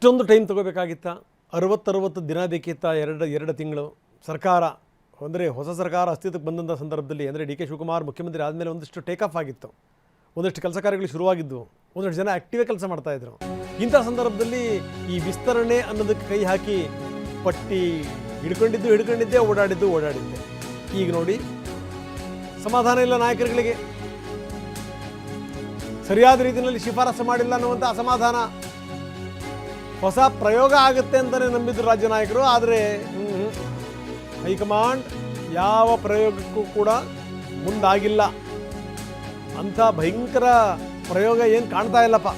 ಇಷ್ಟೊಂದು ಟೈಮ್ ತೊಗೋಬೇಕಾಗಿತ್ತ? 60 ದಿನ ಬೇಕಿತ್ತ? ಎರಡು ತಿಂಗಳು ಸರ್ಕಾರ ಅಂದರೆ ಹೊಸ ಸರ್ಕಾರ ಅಸ್ತಿತ್ವಕ್ಕೆ ಬಂದಂಥ ಸಂದರ್ಭದಲ್ಲಿ ಅಂದರೆ ಡಿ ಕೆ ಶಿವಕುಮಾರ್ ಮುಖ್ಯಮಂತ್ರಿ ಆದಮೇಲೆ ಒಂದಿಷ್ಟು ಟೇಕ್ ಆಫ್ ಆಗಿತ್ತು, ಒಂದಷ್ಟು ಕೆಲಸ ಕಾರ್ಯಗಳು ಶುರುವಾಗಿದ್ದವು, ಒಂದಷ್ಟು ಜನ ಆ್ಯಕ್ಟಿವೇ ಕೆಲಸ ಮಾಡ್ತಾಯಿದ್ರು. ಇಂಥ ಸಂದರ್ಭದಲ್ಲಿ ಈ ವಿಸ್ತರಣೆ ಅನ್ನೋದಕ್ಕೆ ಕೈ ಹಾಕಿ ಪಟ್ಟಿ ಹಿಡ್ಕೊಂಡಿದ್ದೆ, ಓಡಾಡಿದ್ದೆ. ಈಗ ನೋಡಿ ಸಮಾಧಾನ ಇಲ್ಲ ನಾಯಕರುಗಳಿಗೆ, ಸರಿಯಾದ ರೀತಿಯಲ್ಲಿ ಶಿಫಾರಸು ಮಾಡಿಲ್ಲ ಅನ್ನುವಂಥ ಅಸಮಾಧಾನ. ಹೊಸ ಪ್ರಯೋಗ ಆಗುತ್ತೆ ಅಂತಲೇ ನಂಬಿದ್ರು ರಾಜ್ಯ ನಾಯಕರು. ಆದರೆ ಹೈಕಮಾಂಡ್ ಯಾವ ಪ್ರಯೋಗಕ್ಕೂ ಕೂಡ ಮುಂದಾಗಿಲ್ಲ. ಅಂಥ ಭಯಂಕರ ಪ್ರಯೋಗ ಏನು ಕಾಣ್ತಾ ಇಲ್ಲಪ್ಪ.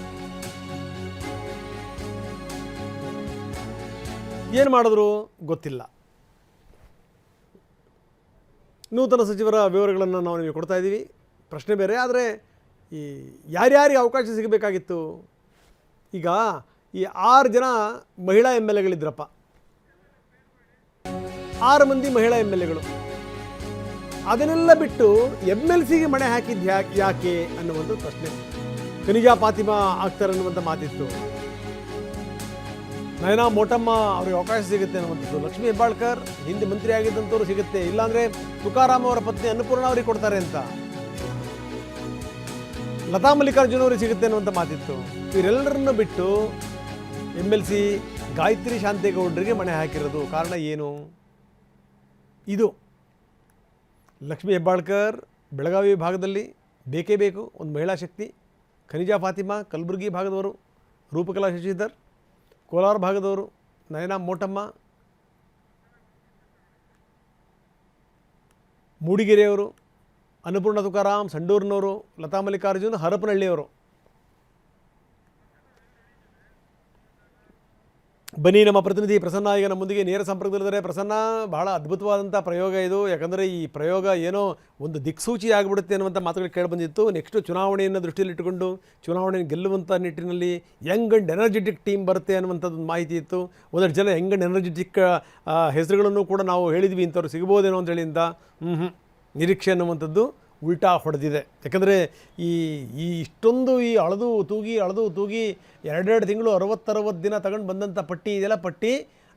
ಏನು ಮಾಡಿದ್ರು ಗೊತ್ತಿಲ್ಲ. ನೂತನ ಸಚಿವರ ವಿವರಗಳನ್ನು ನಾವು ನಿಮಗೆ ಕೊಡ್ತಾ ಇದ್ದೀವಿ. ಪ್ರಶ್ನೆ ಬೇರೆ. ಆದರೆ ಈ ಯಾರ್ಯಾರಿಗೆ ಅವಕಾಶ ಸಿಗಬೇಕಾಗಿತ್ತು? ಈಗ ಈ 6 ಜನ ಮಹಿಳಾ ಎಮ್ ಎಲ್ ಎಗಳಿದ್ರಪ್ಪ, 6 ಮಂದಿ ಮಹಿಳಾ ಎಮ್ ಎಲ್ ಎಗಳು. ಅದನ್ನೆಲ್ಲ ಬಿಟ್ಟು ಎಮ್ ಎಲ್ ಸಿಗೆ ಮಣೆ ಹಾಕಿದ್ದು ಯಾಕೆ ಅನ್ನುವಂಥ ಪ್ರಶ್ನೆ. ಖನಿಜಾ ಫಾತಿಮಾ ಆಗ್ತಾರೆ ಅನ್ನುವಂಥ ಮಾತಿತ್ತು. ನಯನಾ ಮೋಟಮ್ಮ ಅವ್ರಿಗೆ ಅವಕಾಶ ಸಿಗುತ್ತೆ ಅನ್ನುವಂಥದ್ದು. ಲಕ್ಷ್ಮೀ ಹೆಬ್ಬಾಳ್ಕರ್ ಹಿಂದೆ ಮಂತ್ರಿ ಆಗಿದ್ದಂಥವ್ರು ಸಿಗುತ್ತೆ, ಇಲ್ಲಾಂದರೆ ತುಕಾರಾಮ್ ಅವರ ಪತ್ನಿ ಅನ್ನಪೂರ್ಣ ಅವ್ರಿಗೆ ಕೊಡ್ತಾರೆ ಅಂತ. ಲತಾ ಮಲ್ಲಿಕಾರ್ಜುನ ಅವ್ರಿಗೆ ಸಿಗುತ್ತೆ ಅನ್ನುವಂಥ ಮಾತಿತ್ತು. ಇವರೆಲ್ಲರನ್ನು ಬಿಟ್ಟು ಎಮ್ ಎಲ್ ಸಿ ಗಾಯತ್ರಿ ಶಾಂತೇಗೌಡರಿಗೆ ಮಣೆ ಹಾಕಿರೋದು ಕಾರಣ ಏನು? ಇದು ಲಕ್ಷ್ಮೀ ಹೆಬ್ಬಾಳ್ಕರ್ ಬೆಳಗಾವಿ ಭಾಗದಲ್ಲಿ ಬೇಕೇ ಬೇಕು ಒಂದು ಮಹಿಳಾ ಶಕ್ತಿ. ಖನಿಜಾ ಫಾತಿಮಾ ಕಲಬುರಗಿ ಭಾಗದವರು, ರೂಪಕಲಾ ಶಶಿಧರ್ ಕೋಲಾರ ಭಾಗದವರು, ನಯನಾ ಮೋಟಮ್ಮ ಮೂಡಿಗೆರೆಯವರು, ಅನ್ನಪೂರ್ಣ ತುಕಾರಾಮ್ ಸಂಡೂರಿನವರು, ಲತಾ ಮಲ್ಲಿಕಾರ್ಜುನ್ ಹರಪನಹಳ್ಳಿಯವರು. ಬನ್ನಿ, ನಮ್ಮ ಪ್ರತಿನಿಧಿ ಪ್ರಸನ್ನ ಈಗ ನಮ್ಮೊಂದಿಗೆ ನೇರ ಸಂಪರ್ಕದಲ್ಲಿದ್ದಾರೆ. ಪ್ರಸನ್ನ, ಬಹಳ ಅದ್ಭುತವಾದಂಥ ಪ್ರಯೋಗ ಇದು. ಯಾಕಂದರೆ ಈ ಪ್ರಯೋಗ ಏನೋ ಒಂದು ದಿಕ್ಸೂಚಿ ಆಗಿಬಿಡುತ್ತೆ ಅನ್ನುವಂಥ ಮಾತುಗಳು ಕೇಳಿಬಂದಿತ್ತು. ನೆಕ್ಸ್ಟು ಚುನಾವಣೆಯನ್ನು ದೃಷ್ಟಿಯಲ್ಲಿಟ್ಟುಕೊಂಡು ಚುನಾವಣೆಯನ್ನು ಗೆಲ್ಲುವಂಥ ನಿಟ್ಟಿನಲ್ಲಿ ಯಂಗ್ ಆ್ಯಂಡ್ ಎನರ್ಜೆಟಿಕ್ ಟೀಮ್ ಬರುತ್ತೆ ಅನ್ನುವಂಥದ್ದು ಮಾಹಿತಿ ಇತ್ತು. ಒಂದಷ್ಟು ಜನ ಯಂಗ್ ಆ್ಯಂಡ್ ಎನರ್ಜೆಟಿಕ್ ಹೆಸರುಗಳನ್ನು ಕೂಡ ನಾವು ಹೇಳಿದ್ವಿ, ಇಂಥವ್ರು ಸಿಗ್ಬೋದೇನೋ ಅಂತೇಳಿಂದ ನಿರೀಕ್ಷೆ ಅನ್ನುವಂಥದ್ದು ಉಲ್ಟಾ ಹೊಡೆದಿದೆ. ಯಾಕಂದರೆ ಈ ಇಷ್ಟೊಂದು ಅಳದು ತೂಗಿ 2 ತಿಂಗಳು 60 ದಿನ ತಗೊಂಡು ಬಂದಂಥ ಪಟ್ಟಿ ಇದೆಲ್ಲ ಪಟ್ಟಿ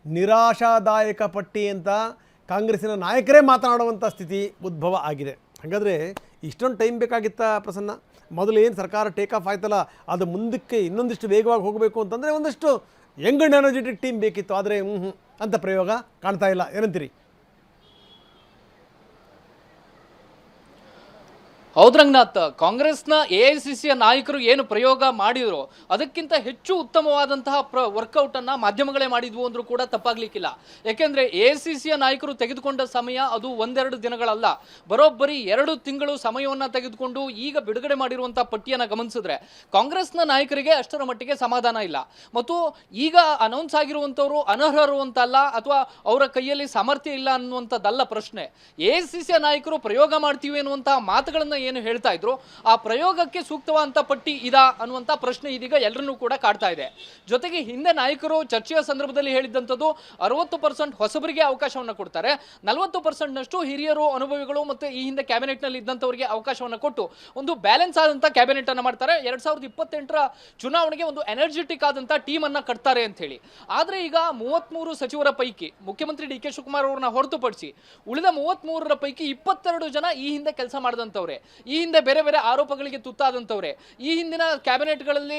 ನಿರಾಶಾದಾಯಕ ಪಟ್ಟಿ ಅಂತ ಕಾಂಗ್ರೆಸ್ಸಿನ ನಾಯಕರೇ ಮಾತನಾಡುವಂಥ ಸ್ಥಿತಿ ಉದ್ಭವ ಆಗಿದೆ. ಹಾಗಾದರೆ ಇಷ್ಟೊಂದು ಟೈಮ್ ಬೇಕಾಗಿತ್ತ ಪ್ರಸನ್ನ? ಮೊದಲು ಏನು ಸರ್ಕಾರ ಟೇಕ್ ಆಫ್ ಆಯ್ತಲ್ಲ, ಅದು ಮುಂದಕ್ಕೆ ಇನ್ನೊಂದಿಷ್ಟು ವೇಗವಾಗಿ ಹೋಗಬೇಕು ಅಂತಂದರೆ ಒಂದಷ್ಟು ಯಂಗ್ ಆ್ಯಂಡ್ ಎನರ್ಜೆಟಿಕ್ ಟೀಮ್ ಬೇಕಿತ್ತು. ಆದರೆ ಅಂತ ಪ್ರಯೋಗ ಕಾಣ್ತಾ ಇಲ್ಲ. ಏನಂತೀರಿ? ಹೌದು ರಂಗನಾಥ್, ಕಾಂಗ್ರೆಸ್ನ ಎಐಸಿಸಿಯ ನಾಯಕರು ಏನು ಪ್ರಯೋಗ ಮಾಡಿದ್ರು ಅದಕ್ಕಿಂತ ಹೆಚ್ಚು ಉತ್ತಮವಾದಂತಹ ವರ್ಕೌಟನ್ನು ಮಾಧ್ಯಮಗಳೇ ಮಾಡಿದ್ವು ಅಂದರೂ ಕೂಡ ತಪ್ಪಾಗಲಿಕ್ಕಿಲ್ಲ. ಯಾಕೆಂದರೆ ಎಐಸಿಸಿಯ ನಾಯಕರು ತೆಗೆದುಕೊಂಡ ಸಮಯ ಅದು 1-2 ದಿನಗಳಲ್ಲ, ಬರೋಬ್ಬರಿ 2 ತಿಂಗಳು ಸಮಯವನ್ನು ತೆಗೆದುಕೊಂಡು ಈಗ ಬಿಡುಗಡೆ ಮಾಡಿರುವಂಥ ಪಟ್ಟಿಯನ್ನು ಗಮನಿಸಿದ್ರೆ ಕಾಂಗ್ರೆಸ್ನ ನಾಯಕರಿಗೆ ಅಷ್ಟರ ಮಟ್ಟಿಗೆ ಸಮಾಧಾನ ಇಲ್ಲ. ಮತ್ತು ಈಗ ಅನೌನ್ಸ್ ಆಗಿರುವಂಥವರು ಅನರ್ಹರು ಅಂತಲ್ಲ, ಅಥವಾ ಅವರ ಕೈಯಲ್ಲಿ ಸಾಮರ್ಥ್ಯ ಇಲ್ಲ ಅನ್ನುವಂಥದ್ದಲ್ಲ ಪ್ರಶ್ನೆ. ಎಐಸಿಸಿಯ ನಾಯಕರು ಪ್ರಯೋಗ ಮಾಡ್ತೀವಿ ಅನ್ನುವಂತಹ ಮಾತುಗಳನ್ನು ಏನು ಹೇಳ್ತಾ ಇದ್ರು, ಆ ಪ್ರಯೋಗಕ್ಕೆ ಸೂಕ್ತವಾದಂತ ಪಟ್ಟಿ ಇದಾ ಅನ್ನುವಂತ ಪ್ರಶ್ನೆ ಇದೀಗ ಎಲ್ಲರನ್ನೂ ಕೂಡ ಕಾಡ್ತಾ ಇದೆ. ಜೊತೆಗೆ ಹಿಂದೆ ನಾಯಕರು ಚರ್ಚೆಯ ಸಂದರ್ಭದಲ್ಲಿ ಹೇಳಿದಂಥದ್ದು 60% ಹೊಸಬರಿಗೆ ಅವಕಾಶವನ್ನು ಕೊಡ್ತಾರೆ, 40% ನಷ್ಟು ಹಿರಿಯರು, ಅನುಭವಿಗಳು ಮತ್ತು ಈ ಹಿಂದೆ ಕ್ಯಾಬಿನೆಟ್ ನಲ್ಲಿ ಇದ್ದಂಥವರಿಗೆ ಅವಕಾಶವನ್ನು ಕೊಟ್ಟು ಒಂದು ಬ್ಯಾಲೆನ್ಸ್ ಆದಂತ ಕ್ಯಾಬಿನೆಟ್ ಅನ್ನು ಮಾಡ್ತಾರೆ. 2028ರ ಚುನಾವಣೆಗೆ ಒಂದು ಎನರ್ಜೆಟಿಕ್ ಆದಂತ ಟೀಮ್ ಅನ್ನ ಕಟ್ತಾರೆ ಅಂತ ಹೇಳಿ. ಆದ್ರೆ ಈಗ 33 ಸಚಿವರ ಪೈಕಿ ಮುಖ್ಯಮಂತ್ರಿ ಡಿ ಕೆ ಶಿವಕುಮಾರ್ ಅವರನ್ನ ಹೊರತುಪಡಿಸಿ ಉಳಿದ 33ರ ಪೈಕಿ 22 ಜನ ಈ ಹಿಂದೆ ಕೆಲಸ ಮಾಡಿದಂಥವ್ರೆ, ಈ ಹಿಂದೆ ಬೇರೆ ಬೇರೆ ಆರೋಪಗಳಿಗೆ ತುತ್ತಾದಂಥವ್ರೆ, ಈ ಹಿಂದಿನ ಕ್ಯಾಬಿನೆಟ್ಗಳಲ್ಲಿ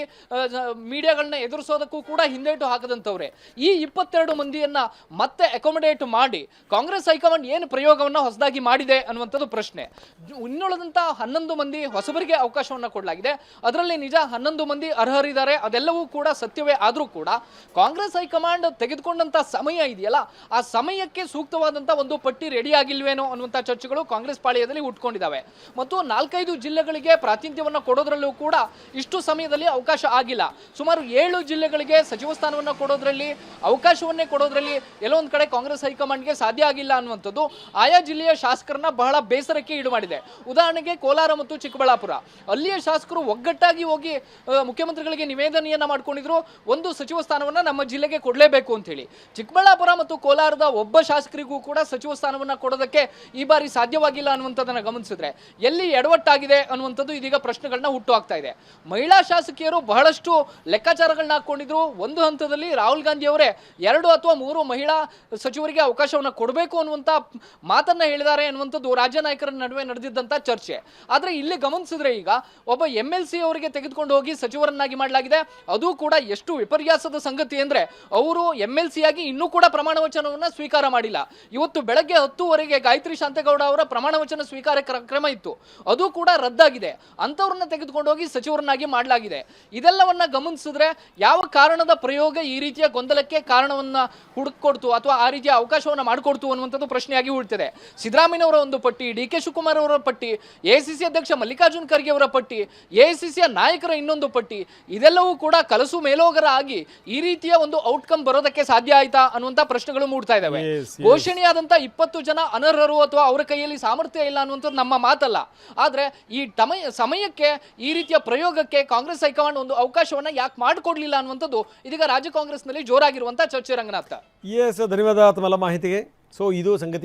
ಮೀಡಿಯಾಗಳನ್ನ ಎದುರಿಸೋದಕ್ಕೂ ಕೂಡ ಹಿಂದೇಟು ಹಾಕದಂಥವ್ರೆ. ಈ 22 ಮಂದಿಯನ್ನ ಮತ್ತೆ ಅಕೊಮಡೇಟ್ ಮಾಡಿ ಕಾಂಗ್ರೆಸ್ ಹೈಕಮಾಂಡ್ ಏನು ಪ್ರಯೋಗವನ್ನ ಹೊಸದಾಗಿ ಮಾಡಿದೆ ಅನ್ನುವಂಥದ್ದು ಪ್ರಶ್ನೆ. ಇನ್ನುಳಿದಂತ 11 ಮಂದಿ ಹೊಸಬರಿಗೆ ಅವಕಾಶವನ್ನ ಕೊಡಲಾಗಿದೆ. ಅದರಲ್ಲಿ ನಿಜ 11 ಮಂದಿ ಅರ್ಹರಿದ್ದಾರೆ, ಅದೆಲ್ಲವೂ ಕೂಡ ಸತ್ಯವೇ. ಆದರೂ ಕೂಡ ಕಾಂಗ್ರೆಸ್ ಹೈಕಮಾಂಡ್ ತೆಗೆದುಕೊಂಡಂತ ಸಮಯ ಇದೆಯಲ್ಲ, ಆ ಸಮಯಕ್ಕೆ ಸೂಕ್ತವಾದಂತ ಒಂದು ಪಟ್ಟಿ ರೆಡಿ ಆಗಿಲ್ವೇನೋ ಅನ್ನುವಂಥ ಚರ್ಚೆಗಳು ಕಾಂಗ್ರೆಸ್ ಪಾಳ್ಯದಲ್ಲಿ ಹುಟ್ಕೊಂಡಿದ್ದಾವೆ. ಮತ್ತು 4-5 ಜಿಲ್ಲೆಗಳಿಗೆ ಪ್ರಾತಿನಿಧ್ಯವನ್ನು ಕೊಡೋದ್ರಲ್ಲೂ ಕೂಡ ಇಷ್ಟು ಸಮಯದಲ್ಲಿ ಅವಕಾಶ ಆಗಿಲ್ಲ. ಸುಮಾರು 7 ಜಿಲ್ಲೆಗಳಿಗೆ ಸಚಿವ ಸ್ಥಾನವನ್ನು ಕೊಡೋದ್ರಲ್ಲಿ, ಅವಕಾಶವನ್ನೇ ಕೊಡೋದ್ರಲ್ಲಿ ಎಲ್ಲೊಂದು ಕಡೆ ಕಾಂಗ್ರೆಸ್ ಹೈಕಮಾಂಡ್ಗೆ ಸಾಧ್ಯ ಆಗಿಲ್ಲ ಅನ್ನುವಂಥದ್ದು ಆಯಾ ಜಿಲ್ಲೆಯ ಶಾಸಕರನ್ನ ಬಹಳ ಬೇಸರಕ್ಕೆ ಈಡು ಮಾಡಿದೆ. ಉದಾಹರಣೆಗೆ ಕೋಲಾರ ಮತ್ತು ಚಿಕ್ಕಬಳ್ಳಾಪುರ, ಅಲ್ಲಿಯ ಶಾಸಕರು ಒಗ್ಗಟ್ಟಾಗಿ ಹೋಗಿ ಮುಖ್ಯಮಂತ್ರಿಗಳಿಗೆ ನಿವೇದನೆಯನ್ನ ಮಾಡ್ಕೊಂಡಿದ್ರು, ಒಂದು ಸಚಿವ ಸ್ಥಾನವನ್ನ ನಮ್ಮ ಜಿಲ್ಲೆಗೆ ಕೊಡಲೇಬೇಕು ಅಂತ ಹೇಳಿ. ಚಿಕ್ಕಬಳ್ಳಾಪುರ ಮತ್ತು ಕೋಲಾರದ ಒಬ್ಬ ಶಾಸಕರಿಗೂ ಕೂಡ ಸಚಿವ ಸ್ಥಾನವನ್ನ ಕೊಡೋದಕ್ಕೆ ಈ ಬಾರಿ ಸಾಧ್ಯವಾಗಿಲ್ಲ ಅನ್ನುವಂಥದ್ದನ್ನ ಗಮನಿಸಿದ್ರೆ, ಎಲ್ಲಿ ಎಡವಟ್ಟಾಗಿದೆ ಅನ್ನುವಂಥದ್ದು ಇದೀಗ ಪ್ರಶ್ನೆಗಳನ್ನ ಹುಟ್ಟು ಹಾಕ್ತಾ ಇದೆ. ಮಹಿಳಾ ಶಾಸಕಿಯರು ಬಹಳಷ್ಟು ಲೆಕ್ಕಾಚಾರಗಳನ್ನ ಹಾಕೊಂಡಿದ್ರು. ಒಂದು ಹಂತದಲ್ಲಿ ರಾಹುಲ್ ಗಾಂಧಿ ಅವರೇ 2 ಅಥವಾ 3 ಮಹಿಳಾ ಸಚಿವರಿಗೆ ಅವಕಾಶವನ್ನ ಕೊಡಬೇಕು ಅನ್ನುವಂತ ಮಾತನ್ನ ಹೇಳಿದ್ದಾರೆ ಅನ್ನುವಂಥದ್ದು ರಾಜ್ಯ ನಾಯಕರ ನಡುವೆ ನಡೆದಿದ್ದಂತ ಚರ್ಚೆ. ಆದ್ರೆ ಇಲ್ಲಿ ಗಮನಿಸಿದ್ರೆ ಈಗ ಒಬ್ಬ MLC ಅವರಿಗೆ ತೆಗೆದುಕೊಂಡು ಹೋಗಿ ಸಚಿವರನ್ನಾಗಿ ಮಾಡಲಾಗಿದೆ. ಅದು ಕೂಡ ಎಷ್ಟು ವಿಪರ್ಯಾಸದ ಸಂಗತಿ ಅಂದ್ರೆ ಅವರು MLC ಆಗಿ ಇನ್ನೂ ಕೂಡ ಪ್ರಮಾಣ ವಚನವನ್ನ ಸ್ವೀಕಾರ ಮಾಡಿಲ್ಲ. ಇವತ್ತು ಬೆಳಗ್ಗೆ 10:00 ಗಾಯತ್ರಿ ಶಾಂತೇಗೌಡ ಅವರ ಪ್ರಮಾಣ ವಚನ ಸ್ವೀಕಾರ ಕ್ರಮ ಇತ್ತು, ಅದು ಕೂಡ ರದ್ದಾಗಿದೆ. ಅಂತವ್ರನ್ನ ತೆಗೆದುಕೊಂಡು ಹೋಗಿ ಸಚಿವರನ್ನಾಗಿ ಮಾಡಲಾಗಿದೆ. ಇದೆಲ್ಲವನ್ನ ಗಮನಿಸಿದ್ರೆ ಯಾವ ಕಾರಣದ ಪ್ರಯೋಗ ಈ ರೀತಿಯ ಗೊಂದಲಕ್ಕೆ ಕಾರಣವನ್ನ ಹುಡುಕೊಡ್ತು ಅಥವಾ ಆ ರೀತಿಯ ಅವಕಾಶವನ್ನ ಮಾಡಿಕೊಡ್ತು ಅನ್ನುವಂಥದ್ದು ಪ್ರಶ್ನೆಯಾಗಿ ಉಳಿತಿದೆ. ಸಿದ್ದರಾಮಯ್ಯನವರ ಒಂದು ಪಟ್ಟಿ, DK ಶಿವಕುಮಾರ್ ಅವರ ಪಟ್ಟಿ, AICC ಅಧ್ಯಕ್ಷ ಮಲ್ಲಿಕಾರ್ಜುನ್ ಖರ್ಗೆ ಅವರ ಪಟ್ಟಿ, AICCಯ ನಾಯಕರ ಇನ್ನೊಂದು ಪಟ್ಟಿ, ಇದೆಲ್ಲವೂ ಕೂಡ ಕಲಸು ಮೇಲೋಗರ ಆಗಿ ಈ ರೀತಿಯ ಒಂದು ಔಟ್ಕಮ್ ಬರೋದಕ್ಕೆ ಸಾಧ್ಯ ಆಯ್ತಾ ಅನ್ನುವಂತ ಪ್ರಶ್ನೆಗಳು ಮೂಡ್ತಾ ಇದಾವೆ. ಘೋಷಣೆಯಾದಂತ 20 ಜನ ಅನರ್ಹರು ಅಥವಾ ಅವರ ಕೈಯಲ್ಲಿ ಸಾಮರ್ಥ್ಯ ಇಲ್ಲ ಅನ್ನುವಂಥದ್ದು ನಮ್ಮ ಮಾತಲ್ಲ. ಆದ್ರೆ ಈ ಸಮಯಕ್ಕೆ ಈ ರೀತಿಯ ಪ್ರಯೋಗಕ್ಕೆ ಕಾಂಗ್ರೆಸ್ ಹೈಕಮಾಂಡ್ ಒಂದು ಅವಕಾಶವನ್ನ ಯಾಕೆ ಮಾಡಿಕೊಡ್ಲಿಲ್ಲ ಅನ್ನುವಂಥದ್ದು ಇದೀಗ ರಾಜ್ಯ ಕಾಂಗ್ರೆಸ್ನಲ್ಲಿ ಜೋರಾಗಿರುವಂತಹ ಚರ್ಚೆ. ರಂಗನಾಥ್, ಧನ್ಯವಾದ ತಮ್ಮೆಲ್ಲ ಮಾಹಿತಿಗೆ. ಸೊ ಇದು ಸಂಗತಿ.